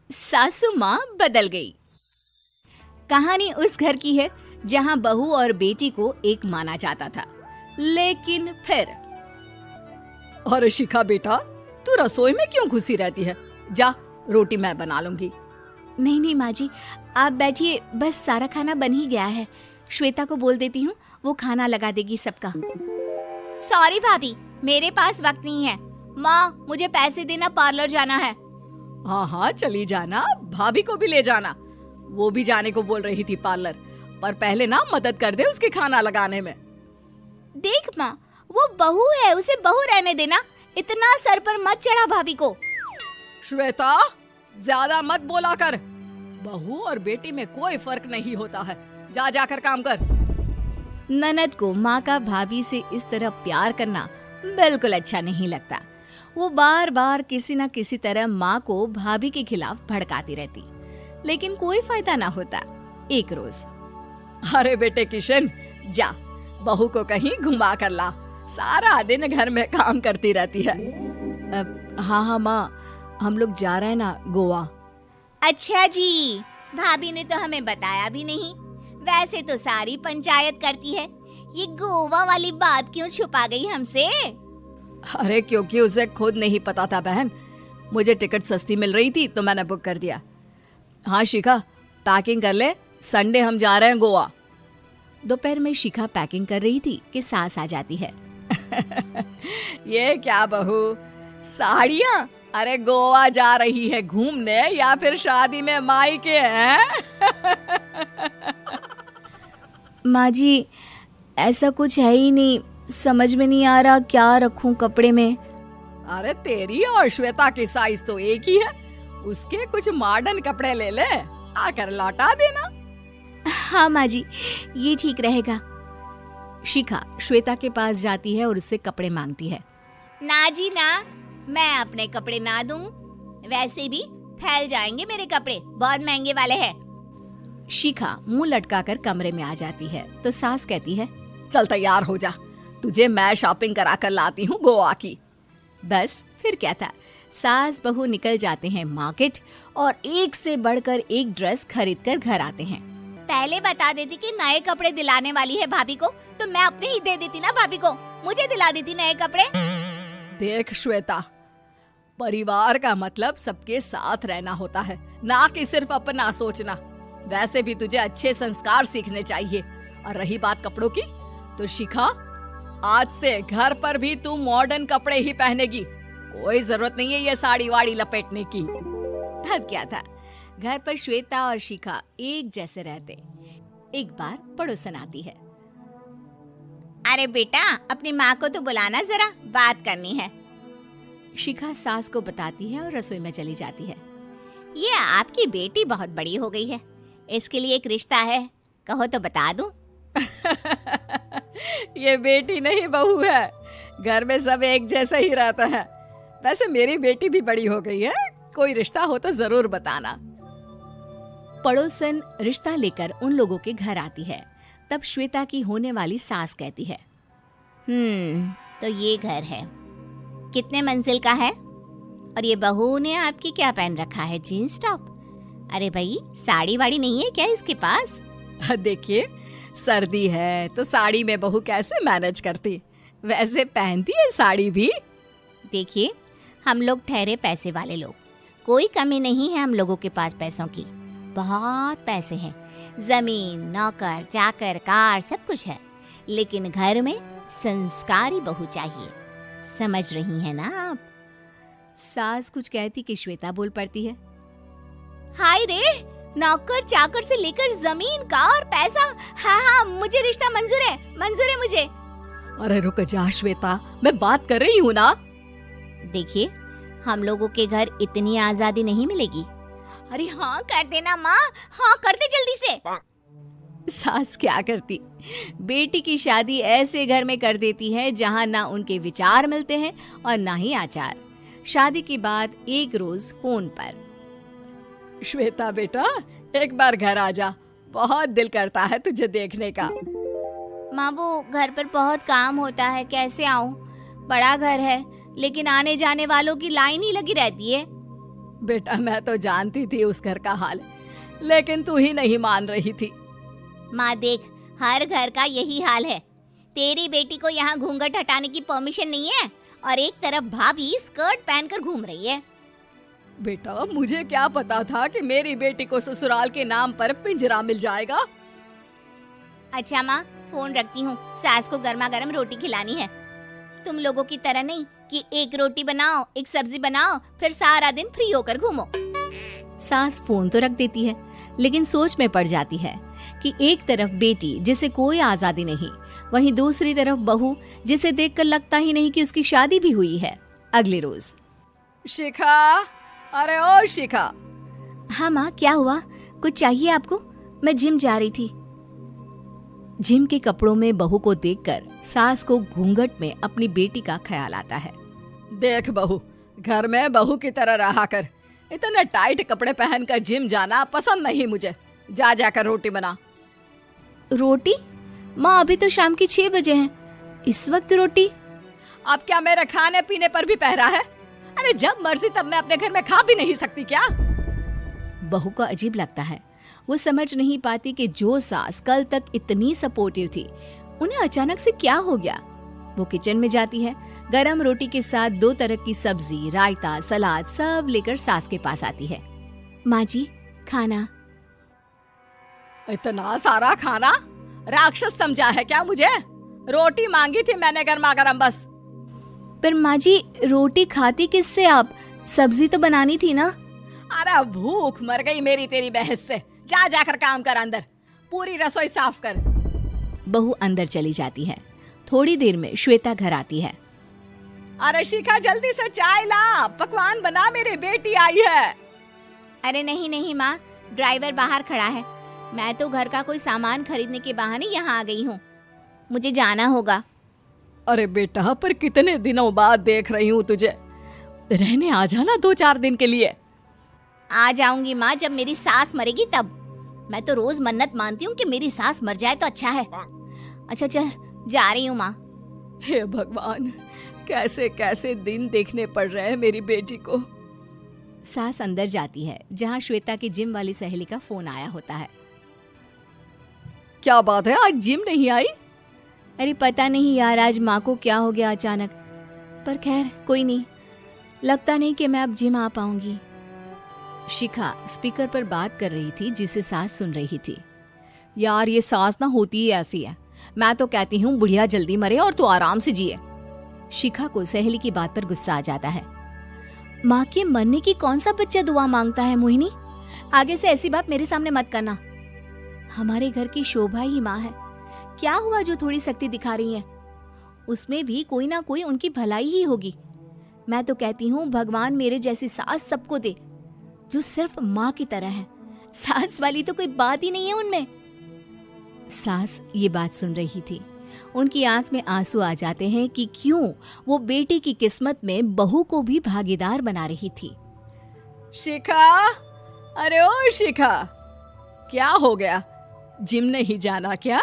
सासू माँ बदल गई। कहानी उस घर की है जहाँ बहू और बेटी को एक माना जाता था, लेकिन फिर अरे शिखा बेटा, तू रसोई में क्यों घुसी रहती है? जा, रोटी मैं बना लूंगी। नहीं नहीं माँ जी, आप बैठिए, बस सारा खाना बन ही गया है। श्वेता को बोल देती हूँ, वो खाना लगा देगी सबका। सॉरी भाभी, मेरे पास वक्त नहीं है। माँ, मुझे पैसे देना, पार्लर जाना है। हाँ हाँ चली जाना, भाभी को भी ले जाना। वो भी जाने को बोल रही थी पार्लर, पर पहले ना मदद कर दे उसके खाना लगाने में। देख माँ, वो बहू है, उसे बहू रहने देना, इतना सर पर मत चढ़ा भाभी को। श्वेता, ज्यादा मत बोला कर। बहू और बेटी में कोई फर्क नहीं होता है। जा जाकर काम कर। ननद को माँ का भाभी से इस तरह प्यार करना बिल्कुल अच्छा नहीं लगता। वो बार बार किसी न किसी तरह माँ को भाभी के खिलाफ भड़काती रहती, लेकिन कोई फायदा ना होता। एक रोज, अरे बेटे किशन, जा बहू को कहीं घुमा कर ला, सारा दिन घर में काम करती रहती है। हाँ हाँ माँ, हम लोग जा रहे हैं ना गोवा। अच्छा जी, भाभी ने तो हमें बताया भी नहीं। वैसे तो सारी पंचायत करती है, ये गोवा वाली बात क्यों छुपा गई हमसे? अरे क्योंकि उसे खुद नहीं पता था बहन। मुझे टिकट सस्ती मिल रही थी तो मैंने बुक कर दिया। हाँ शिखा, पैकिंग कर ले, संडे हम जा रहे हैं गोवा। दोपहर में शिखा पैकिंग कर रही थी कि सास आ जाती है। ये क्या बहू, साड़ियाँ? अरे गोवा जा रही है घूमने या फिर शादी में मायके हैं? माँ जी, ऐसा कुछ है ही नहीं, समझ में नहीं आ रहा क्या रखूं कपड़े में। अरे तेरी और श्वेता की साइज तो एक ही है, उसके कुछ मॉडर्न कपड़े ले ले, आकर लौटा देना। हाँ माँ जी, ये ठीक रहेगा। शिखा श्वेता के पास जाती है और उससे कपड़े मांगती है। ना जी ना, मैं अपने कपड़े ना दूं, वैसे भी फैल जाएंगे मेरे कपड़े, बहुत महंगे वाले हैं। शिखा मुंह लटकाकर कमरे में आ जाती है तो सास कहती है, चल तैयार हो जा, तुझे मैं शॉपिंग करा कर लाती हूँ गोवा की। बस फिर क्या था, सास बहू निकल जाते हैं मार्केट और एक से बढ़कर एक ड्रेस खरीद कर घर आते हैं। पहले बता देती कि नए कपड़े दिलाने वाली है भाभी को, तो मैं अपने ही दे देती ना भाभी को, मुझे दिला देती नए कपड़े। देख श्वेता, परिवार का मतलब सबके साथ रहना होता है, ना कि सिर्फ अपना सोचना। वैसे भी तुझे अच्छे संस्कार सीखने चाहिए। और रही बात कपड़ों की, तो शिखा, आज से घर पर भी तू मॉडर्न कपड़े ही पहनेगी। कोई जरूरत नहीं है ये साड़ी वाड़ी लपेटने की। अब क्या था, घर पर श्वेता और शिखा एक जैसे रहते। एक बार पड़ोसन आती है। अरे बेटा, अपनी माँ को तो बुलाना जरा, बात करनी है। शिखा सास को बताती है और रसोई में चली जाती है। ये आपकी बेटी बहुत बड़ी हो गई है, इसके लिए एक रिश्ता है, कहो तो बता दूं। ये बेटी नहीं बहू है, घर में सब एक जैसा ही रहता है। वैसे मेरी बेटी भी बड़ी हो गई है, कोई रिश्ता हो तो जरूर बताना। पड़ोसन रिश्ता लेकर उन लोगों के घर आती है। तब श्वेता की होने वाली सास कहती है, तो ये घर है, कितने मंजिल का है? और ये बहू ने आपकी क्या पहन रखा है, जीन्स टॉप? अरे भाई, साड़ी वाड़ी नहीं है क्या इसके पास? देखिए, सर्दी है तो साड़ी में बहू कैसे मैनेज करती, वैसे पहनती है साड़ी भी। देखिए, हम लोग ठहरे पैसे वाले लोग, कोई कमी नहीं है हम लोगों के पास पैसों की, बहुत पैसे हैं, जमीन, नौकर चाकर, कार, सब कुछ है, लेकिन घर में संस्कारी बहू चाहिए। समझ रही हैं ना आप? सास कुछ कहती कि श्वेता बोल पड़ती है, हाय रे, नौकर चाकर से लेकर जमीन, कार, पैसा, हाँ हाँ, मुझे रिश्ता मंजूर है, मंजूर है मुझे। अरे रुक जा श्वेता, मैं बात कर रही हूँ ना। देखिए, हम लोगों के घर इतनी आजादी नहीं मिलेगी। अरे हाँ कर देना माँ, हाँ कर दे जल्दी से। सास क्या करती, बेटी की शादी ऐसे घर में कर देती है जहाँ ना उनके विचार मिलते हैं और ना ही आचार। शादी के बाद एक रोज फोन पर, श्वेता बेटा, एक बार घर आ जा, बहुत दिल करता है तुझे देखने का। माँ, वो घर पर बहुत काम होता है, कैसे आऊँ? बड़ा घर है, लेकिन आने जाने वालों की लाइन ही लगी रहती है। बेटा मैं तो जानती थी उस घर का हाल, लेकिन तू ही नहीं मान रही थी। माँ देख, हर घर का यही हाल है। तेरी बेटी को यहाँ घूंघट हटाने की परमिशन नहीं है और एक तरफ भाभी स्कर्ट पहनकर घूम रही है। बेटा मुझे क्या पता था कि मेरी बेटी को ससुराल के नाम पर पिंजरा मिल जाएगा। अच्छा माँ, फोन रखती हूँ, सास को गर्मा गर्म रोटी खिलानी है। तुम लोगों की तरह नहीं कि एक रोटी बनाओ, एक सब्जी बनाओ, फिर सारा दिन फ्री होकर घूमो। सास फोन तो रख देती है, लेकिन सोच में पड़ जाती है कि एक तरफ बेटी जिसे कोई आजादी नहीं, वहीं दूसरी तरफ बहू जिसे देखकर लगता ही नहीं कि उसकी शादी भी हुई है। अगले रोज। शिखा, अरे ओ शिखा। हाँ माँ, क्या हुआ? कुछ चाहिए आपको? मैं जिम जा रही थी। जिम के कपड़ों में बहू को देखकर सास को घूंघट में अपनी बेटी का ख्याल आता है। देख बहू, घर में बहू की तरह रहा कर। इतने टाइट कपड़े पहनकर जिम जाना पसंद नहीं मुझे। जा जाकर रोटी बना। रोटी? माँ अभी तो शाम के 6 बजे हैं, इस वक्त रोटी? अब क्या मेरे खाने पीने पर भी पहरा है? अरे जब मर्जी तब मैं अपने घर में खा भी नहीं सकती क्या? बहू को अजीब लगता है। वो समझ नहीं पाती कि जो सास कल तक इतनी सपोर्टिव थी, उन्हें अचानक से क्या हो गया। वो किचन में जाती है, गरम रोटी के साथ 2 तरह की सब्जी, रायता, सलाद सब लेकर सास के पास आती है। माँ जी, खाना। इतना सारा खाना? राक्षस समझा है क्या मुझे? रोटी मांगी थी मैंने गर्मा गर्म बस। पर माँ जी, रोटी खाती किससे आप? सब्जी तो बनानी थी ना। अरे भूख मर गई मेरी तेरी बहस से। जा जाकर काम कर, अंदर पूरी रसोई साफ कर। बहू अंदर चली जाती है। थोड़ी देर में श्वेता घर आती है। अरे शिखा जल्दी से चाय ला, पकवान बना, मेरी बेटी आई है। अरे नहीं नहीं माँ, ड्राइवर बाहर खड़ा है। मैं तो घर का कोई सामान खरीदने के बहाने यहाँ आ गई हूँ, मुझे जाना होगा। अरे बेटा, पर कितने दिनों बाद देख रही हूँ तुझे, रहने आ जाना 2-4 दिन के लिए। आ जाऊंगी माँ, जब मेरी सास मरेगी तब। मैं तो रोज मन्नत मानती हूँ कि मेरी सास मर जाए तो अच्छा है। अच्छा चल, जा रही हूँ माँ। हे भगवान, कैसे कैसे दिन देखने पड़ रहे हैं मेरी बेटी को। सास अंदर जाती है, जहाँ श्वेता की जिम वाली सहेली का फोन आया होता है। क्या बात है, आज जिम नहीं आई? अरे पता नहीं यार, आज माँ को क्या हो गया अचानक। पर खैर कोई नहीं, लगता नहीं कि मैं अब जिम आ पाऊंगी। शिखा स्पीकर पर बात कर रही थी, जिसे सास सुन रही थी। यार ये सास ना होती ही ऐसी है। मैं तो कहती हूँ बुढ़िया जल्दी मरे और तू आराम से जिए। शिखा को सहेली की बात पर गुस्सा आ जाता है। माँ के मरने की कौन सा बच्चा दुआ मांगता है मोहिनी? आगे से ऐसी बात मेरे सामने मत करना। हमारे घर की शोभा ही माँ है। क्या हुआ जो थोड़ी सख्ती दिखा रही है? उसमें भी कोई ना कोई उनकी भलाई ही होगी। मैं तो कहती हूँ भगवान मेरे जैसी सास सबको दे, जो सिर्फ माँ की तरह है। सास वाली तो कोई बात ही नहीं है उनमें। सास ये बात सुन रही थी। उनकी आंख में आंसू आ जाते हैं कि क्यों वो बेटी की किस्मत में बहू को भी भागीदार बना रही थी। शिखा, अरे ओ शिखा, क्या हो गया? जिम नहीं जाना क्या?